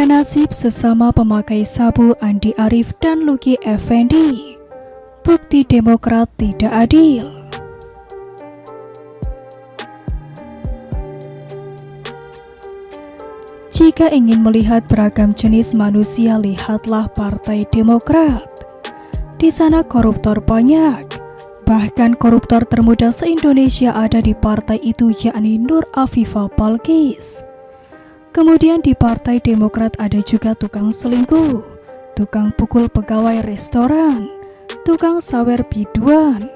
Senasib sesama pemakai sabu Andi Arief dan Luki Effendi. Bukti Demokrat tidak adil. Jika ingin melihat beragam jenis manusia, lihatlah Partai Demokrat. Di sana koruptor banyak. Bahkan koruptor termuda se-Indonesia ada di partai itu, yakni Nur Afifah Balkis. Kemudian di Partai Demokrat ada juga tukang selingkuh, tukang pukul pegawai restoran, tukang sawer biduan,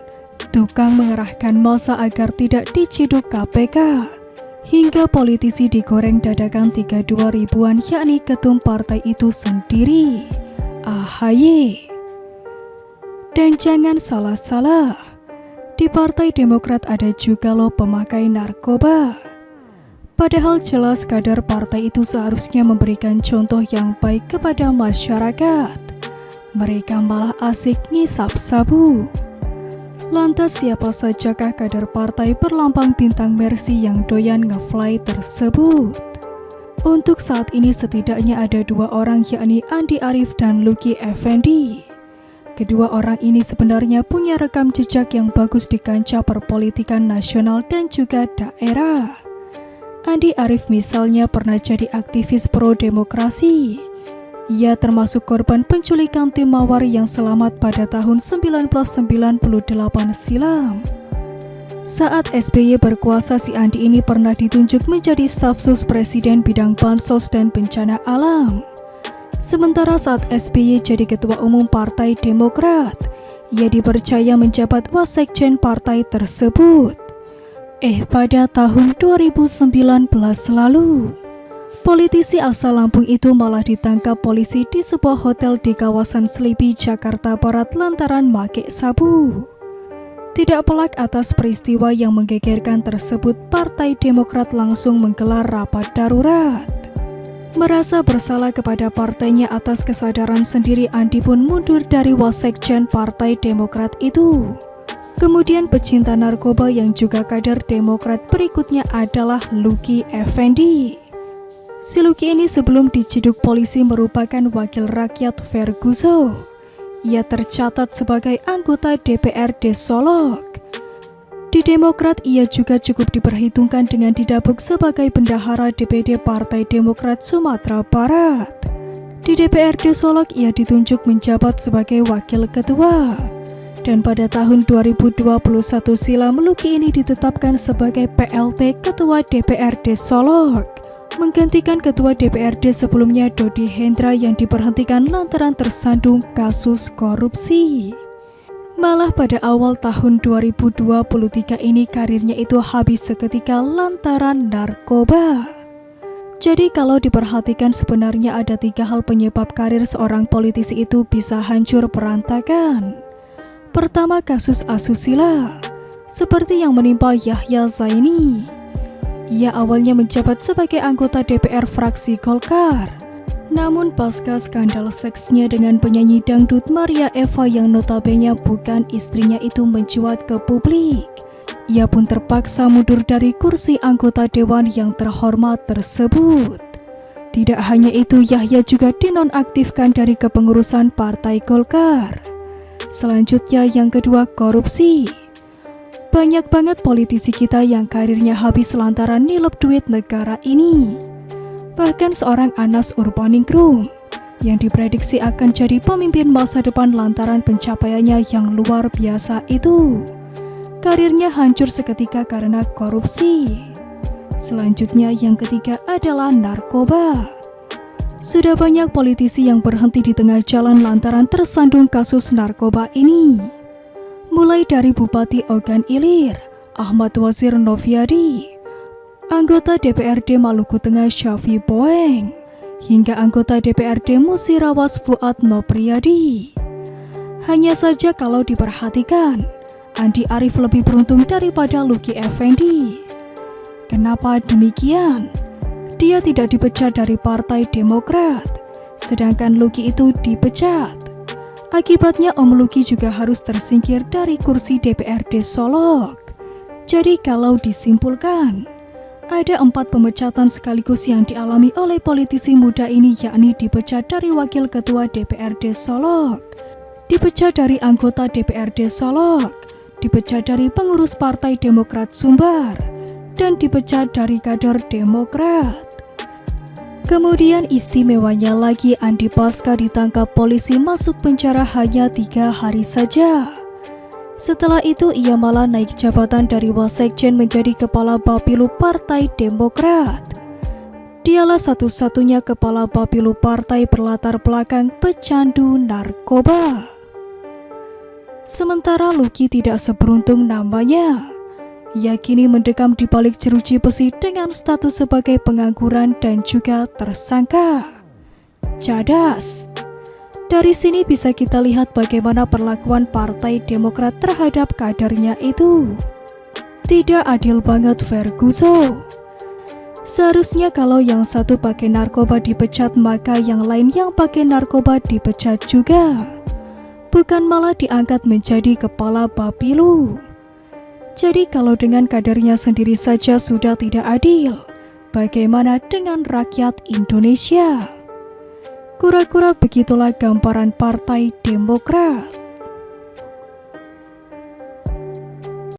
tukang mengerahkan massa agar tidak diciduk KPK, hingga politisi digoreng dadakan 32 ribuan, yakni ketum partai itu sendiri, AHY. Dan jangan salah-salah, di Partai Demokrat ada juga loh pemakai narkoba. Padahal jelas kader partai itu seharusnya memberikan contoh yang baik kepada masyarakat. Mereka malah asik ngisap sabu. Lantas siapa sajakah kader partai berlambang bintang Mercy yang doyan ngefly tersebut? Untuk saat ini setidaknya ada dua orang, yakni Andi Arief dan Luki Effendi. Kedua orang ini sebenarnya punya rekam jejak yang bagus di kancah perpolitikan nasional dan juga daerah. Andi Arief misalnya pernah jadi aktivis pro-demokrasi. Ia termasuk korban penculikan tim Mawar yang selamat pada tahun 1998 silam. Saat SBY berkuasa, si Andi ini pernah ditunjuk menjadi staf sus presiden bidang bansos dan bencana alam. Sementara saat SBY jadi ketua umum Partai Demokrat, ia dipercaya menjabat wasekjen partai tersebut. Pada tahun 2019 lalu, politisi asal Lampung itu malah ditangkap polisi di sebuah hotel di kawasan Selipi, Jakarta Barat lantaran make sabu. Tidak pelak atas peristiwa yang menggegerkan tersebut, Partai Demokrat langsung menggelar rapat darurat. Merasa bersalah kepada partainya atas kesadaran sendiri, Andi pun mundur dari wasekjen Partai Demokrat itu. Kemudian pecinta narkoba yang juga kader Demokrat berikutnya adalah Luki Effendi. Si Luki ini sebelum diciduk polisi merupakan wakil rakyat Verguso. Ia tercatat sebagai anggota DPRD Solok. Di Demokrat ia juga cukup diperhitungkan dengan didapuk sebagai bendahara DPD Partai Demokrat Sumatera Barat. Di DPRD Solok ia ditunjuk menjabat sebagai wakil ketua. Dan pada tahun 2021 silam, Luki ini ditetapkan sebagai PLT Ketua DPRD Solok, menggantikan Ketua DPRD sebelumnya Dodi Hendra yang diberhentikan lantaran tersandung kasus korupsi. Malah pada awal tahun 2023 ini karirnya itu habis seketika lantaran narkoba. Jadi kalau diperhatikan sebenarnya ada 3 hal penyebab karir seorang politisi itu bisa hancur berantakan. Pertama, kasus asusila, seperti yang menimpa Yahya Zaini. Ia awalnya menjabat sebagai anggota DPR fraksi Golkar. Namun pasca skandal seksnya dengan penyanyi dangdut Maria Eva yang notabene bukan istrinya itu mencuat ke publik, ia pun terpaksa mundur dari kursi anggota dewan yang terhormat tersebut. Tidak hanya itu, Yahya juga dinonaktifkan dari kepengurusan Partai Golkar. Selanjutnya yang kedua, korupsi. Banyak banget politisi kita yang karirnya habis lantaran nilep duit negara ini. Bahkan seorang Anas Urbaningrum yang diprediksi akan jadi pemimpin masa depan lantaran pencapaiannya yang luar biasa itu, karirnya hancur seketika karena korupsi. Selanjutnya yang ketiga adalah narkoba. Sudah banyak politisi yang berhenti di tengah jalan lantaran tersandung kasus narkoba ini. Mulai dari Bupati Ogan Ilir, Ahmad Wazir Noviadi, anggota DPRD Maluku Tengah Syafi Boeng, hingga anggota DPRD Musirawas Fuad Nopriyadi. Hanya saja kalau diperhatikan, Andi Arief lebih beruntung daripada Luki Effendi. Kenapa demikian? Dia tidak dipecat dari Partai Demokrat, sedangkan Luki itu dipecat. Akibatnya Om Luki juga harus tersingkir dari kursi DPRD Solok. Jadi kalau disimpulkan, Ada 4 pemecatan sekaligus yang dialami oleh politisi muda ini, yakni dipecat dari Wakil Ketua DPRD Solok, dipecat dari anggota DPRD Solok, dipecat dari pengurus Partai Demokrat Sumbar, dan dipecat dari kader Demokrat. Kemudian istimewanya lagi, Andi Pasca ditangkap polisi masuk penjara hanya 3 hari saja. Setelah itu ia malah naik jabatan dari Wasekjen menjadi Kepala Bapilu Partai Demokrat. Dialah satu-satunya Kepala Bapilu partai berlatar belakang pecandu narkoba. Sementara Luki tidak seberuntung namanya. Ia kini mendekam di balik jeruji besi dengan status sebagai pengangguran dan juga tersangka. Cadas. Dari sini bisa kita lihat bagaimana perlakuan Partai Demokrat terhadap kadernya itu. Tidak adil banget, Ferguson. Seharusnya kalau yang satu pakai narkoba dipecat, maka yang lain yang pakai narkoba dipecat juga. Bukan malah diangkat menjadi Kepala Bapilu. Jadi kalau dengan kadernya sendiri saja sudah tidak adil, bagaimana dengan rakyat Indonesia? Kura-kura begitulah gambaran Partai Demokrat.